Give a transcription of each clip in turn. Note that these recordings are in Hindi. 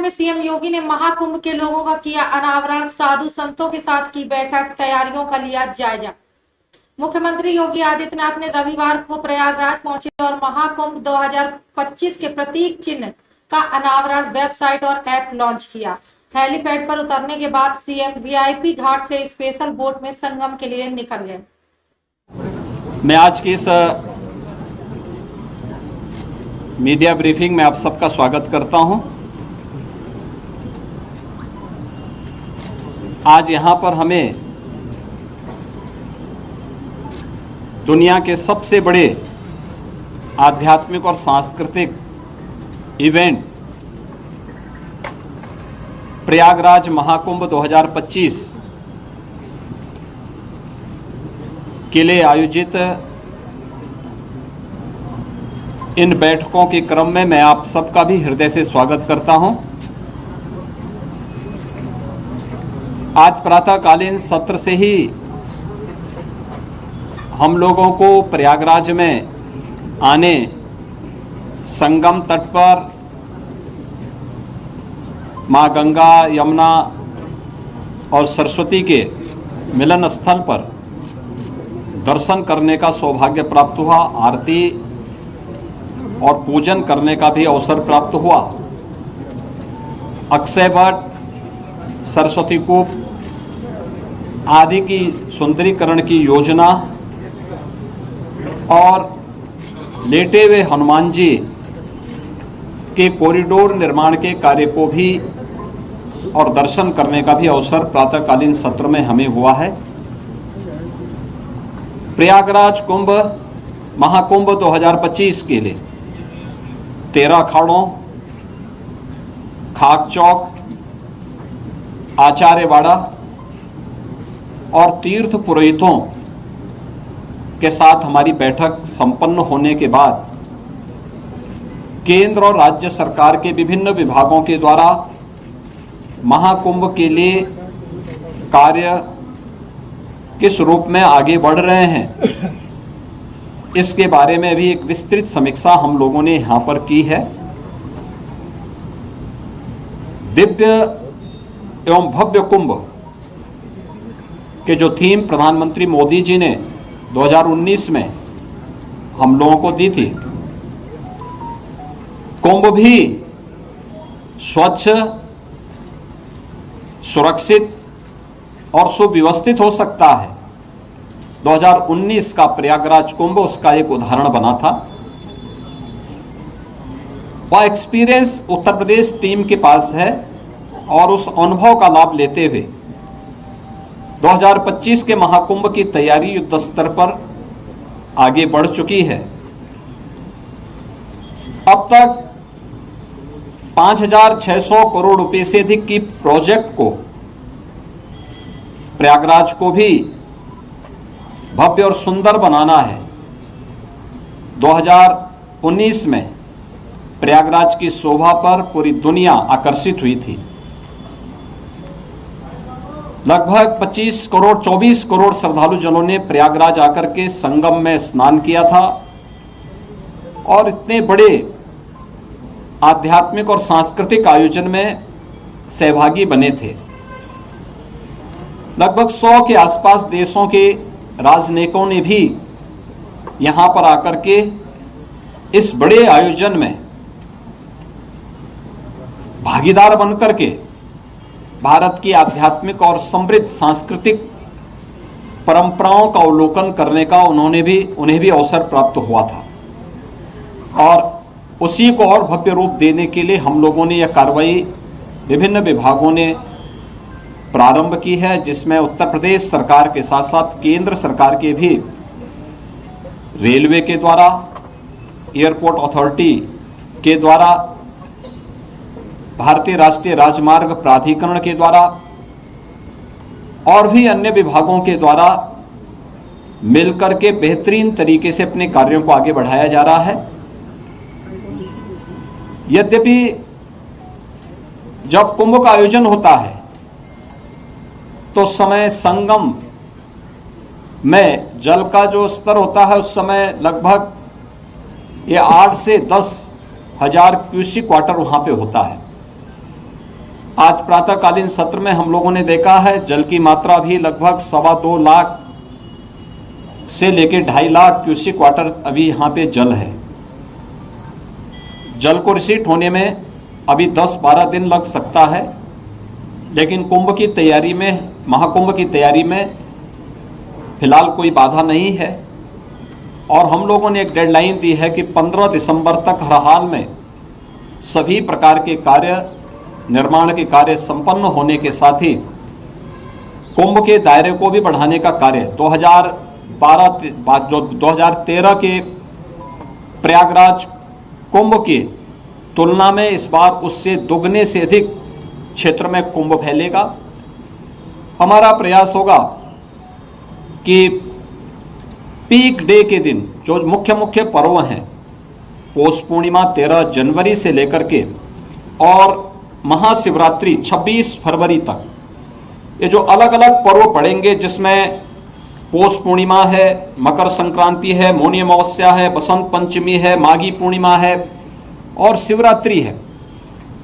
में सीएम योगी ने महाकुंभ के लोगों का किया अनावरण, साधु संतों के साथ की बैठक, तैयारियों का लिया जायजा। मुख्यमंत्री योगी आदित्यनाथ ने रविवार को प्रयागराज पहुंचे और महाकुंभ 2025 के प्रतीक चिन्ह का अनावरण, वेबसाइट और ऐप लॉन्च किया। हेलीपैड पर उतरने के बाद सीएम वीआईपी घाट से स्पेशल बोट में संगम के लिए निकल गए। मैं आज की इस मीडिया ब्रीफिंग में आप सबका स्वागत करता हूं। आज यहां पर हमें दुनिया के सबसे बड़े आध्यात्मिक और सांस्कृतिक इवेंट प्रयागराज महाकुंभ 2025 के लिए आयोजित इन बैठकों के क्रम में मैं आप सबका भी हृदय से स्वागत करता हूं। आज प्रातःकालीन सत्र से ही हम लोगों को प्रयागराज में आने, संगम तट पर मां गंगा, यमुना और सरस्वती के मिलन स्थल पर दर्शन करने का सौभाग्य प्राप्त हुआ। आरती और पूजन करने का भी अवसर प्राप्त हुआ। अक्षय वट, सरस्वती कूप आदि की सुंदरीकरण की योजना और लेटे हुए हनुमान जी के कॉरिडोर निर्माण के कार्य को भी और दर्शन करने का भी अवसर प्रातःकालीन सत्र में हमें हुआ है। प्रयागराज कुंभ महाकुंभ 2025 के लिए 13 अखाड़ों, खाक चौक, आचार्यवाड़ा और तीर्थ पुरोहितों के साथ हमारी बैठक संपन्न होने के बाद केंद्र और राज्य सरकार के विभिन्न विभागों के द्वारा महाकुंभ के लिए कार्य किस रूप में आगे बढ़ रहे हैं, इसके बारे में भी एक विस्तृत समीक्षा हम लोगों ने यहां पर की है। दिव्य एवं भव्य कुंभ के जो थीम प्रधानमंत्री मोदी जी ने 2019 में हम लोगों को दी थी, कुंभ भी स्वच्छ, सुरक्षित और सुव्यवस्थित हो सकता है। 2019 का प्रयागराज कुंभ उसका एक उदाहरण बना था। वह एक्सपीरियंस उत्तर प्रदेश टीम के पास है और उस अनुभव का लाभ लेते हुए 2025 के महाकुंभ की तैयारी युद्ध स्तर पर आगे बढ़ चुकी है। अब तक 5,600 करोड़ रुपए से अधिक की प्रोजेक्ट को, प्रयागराज को भी भव्य और सुंदर बनाना है। 2019 में प्रयागराज की शोभा पर पूरी दुनिया आकर्षित हुई थी। लगभग 24 करोड़ श्रद्धालु जनों ने प्रयागराज आकर के संगम में स्नान किया था और इतने बड़े आध्यात्मिक और सांस्कृतिक आयोजन में सहभागी बने थे। लगभग 100 के आसपास देशों के राजनयिकों ने भी यहां पर आकर के इस बड़े आयोजन में भागीदार बनकर के भारत की आध्यात्मिक और समृद्ध सांस्कृतिक परंपराओं का अवलोकन करने का उन्हें भी अवसर प्राप्त हुआ था। और उसी को और भव्य रूप देने के लिए हम लोगों ने यह कार्रवाई विभिन्न विभागों ने प्रारंभ की है, जिसमें उत्तर प्रदेश सरकार के साथ साथ केंद्र सरकार के भी रेलवे के द्वारा, एयरपोर्ट अथॉरिटी के द्वारा, भारतीय राष्ट्रीय राजमार्ग प्राधिकरण के द्वारा और भी अन्य विभागों के द्वारा मिलकर के बेहतरीन तरीके से अपने कार्यों को आगे बढ़ाया जा रहा है। यद्यपि जब कुंभ का आयोजन होता है तो समय संगम में जल का जो स्तर होता है उस समय लगभग ये 8 से 10 हजार क्यूसिक वाटर वहां पे होता है। आज प्रातःकालीन सत्र में हम लोगों ने देखा है जल की मात्रा भी लगभग 2.25 लाख से लेकर 2.5 लाख क्यूसिक वाटर अभी यहाँ पे जल है। जल को रिसीट होने में अभी 10-12 दिन लग सकता है, लेकिन कुंभ की तैयारी में, महाकुंभ की तैयारी में फिलहाल कोई बाधा नहीं है। और हम लोगों ने एक डेडलाइन दी है कि 15 दिसंबर तक हर हाल में सभी प्रकार के कार्य, निर्माण के कार्य संपन्न होने के साथ ही कुंभ के दायरे को भी बढ़ाने का कार्य 2013 के प्रयागराज कुंभ की तुलना में इस बार उससे दुगने से अधिक क्षेत्र में कुंभ फैलेगा। हमारा प्रयास होगा कि पीक डे के दिन जो मुख्य पर्व हैं, पौष पूर्णिमा 13 जनवरी से लेकर के और महाशिवरात्रि 26 फरवरी तक, ये जो अलग अलग पर्व पड़ेंगे, जिसमें पौष पूर्णिमा है, मकर संक्रांति है, मौनी अमावस्या है, बसंत पंचमी है, माघी पूर्णिमा है और शिवरात्रि है।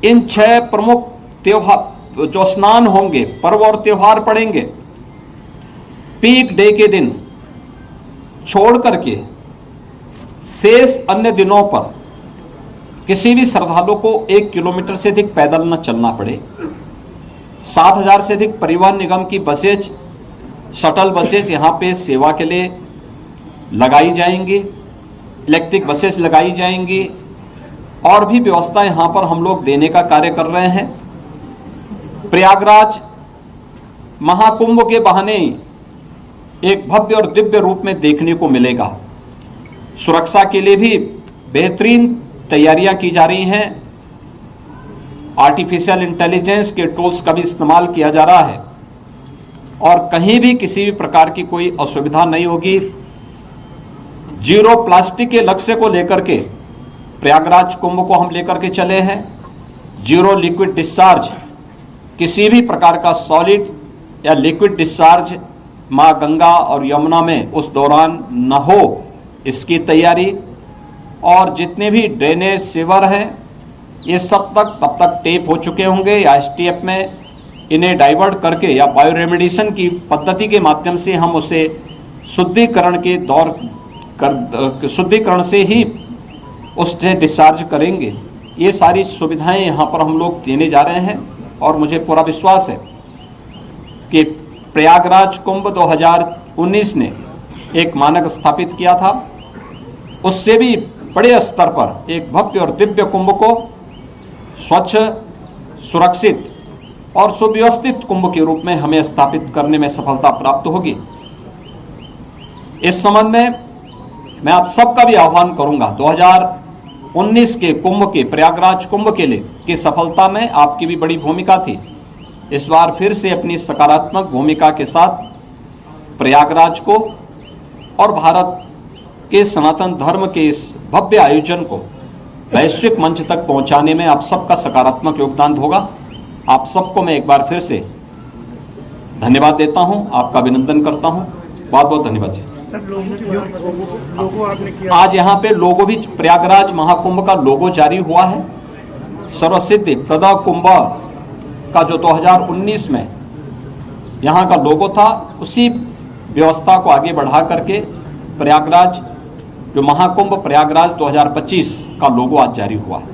इन 6 प्रमुख त्योहार जो स्नान होंगे, पर्व और त्योहार पड़ेंगे, पीक डे के दिन छोड़ करके शेष अन्य दिनों पर किसी भी श्रद्धालु को 1 किलोमीटर से अधिक पैदल न चलना पड़े। 7,000 से अधिक परिवहन निगम की बसेज, शटल बसेज यहाँ पे सेवा के लिए लगाई जाएंगी, इलेक्ट्रिक बसेज लगाई जाएंगी और भी व्यवस्था यहाँ पर हम लोग देने का कार्य कर रहे हैं। प्रयागराज महाकुंभ के बहाने एक भव्य और दिव्य रूप में देखने को मिलेगा। सुरक्षा के लिए भी बेहतरीन तैयारियां की जा रही हैं। आर्टिफिशियल इंटेलिजेंस के टूल्स का भी इस्तेमाल किया जा रहा है और कहीं भी किसी भी प्रकार की कोई असुविधा नहीं होगी। जीरो प्लास्टिक के लक्ष्य को लेकर के प्रयागराज कुंभ को हम लेकर के चले हैं। जीरो लिक्विड डिस्चार्ज, किसी भी प्रकार का सॉलिड या लिक्विड डिस्चार्ज मां गंगा और यमुना में उस दौरान न हो, इसकी तैयारी। और जितने भी ड्रेनेज सीवर हैं, ये सब तब तक टेप हो चुके होंगे या एसटीएफ में इन्हें डाइवर्ट करके या बायो रेमेडिएशन की पद्धति के माध्यम से हम उसे शुद्धिकरण से ही उससे डिस्चार्ज करेंगे। ये सारी सुविधाएं यहाँ पर हम लोग देने जा रहे हैं और मुझे पूरा विश्वास है कि प्रयागराज कुंभ 2019 ने एक मानक स्थापित किया था, उससे भी बड़े स्तर पर एक भव्य और दिव्य कुंभ को स्वच्छ, सुरक्षित और सुव्यवस्थित कुंभ के रूप में हमें स्थापित करने में सफलता प्राप्त होगी। इस संबंध में मैं आप सबका भी आह्वान करूंगा। 2019 के कुंभ के, प्रयागराज कुंभ के लिए की सफलता में आपकी भी बड़ी भूमिका थी। इस बार फिर से अपनी सकारात्मक भूमिका के साथ प्रयागराज को और भारत के सनातन धर्म के इस भव्य आयोजन को वैश्विक मंच तक पहुंचाने में आप सबका सकारात्मक योगदान होगा। आप सबको मैं एक बार फिर से धन्यवाद देता हूं, आपका अभिनंदन करता हूं। बहुत बहुत धन्यवाद जी। आज यहाँ पे लोगो भी, प्रयागराज महाकुंभ का लोगो जारी हुआ है। सर्वसिद्धि प्रदा कुंभ का जो 2019 में यहाँ का लोगो था, उसी व्यवस्था को आगे बढ़ा करके प्रयागराज जो महाकुंभ प्रयागराज 2025 का लोगो आज जारी हुआ है।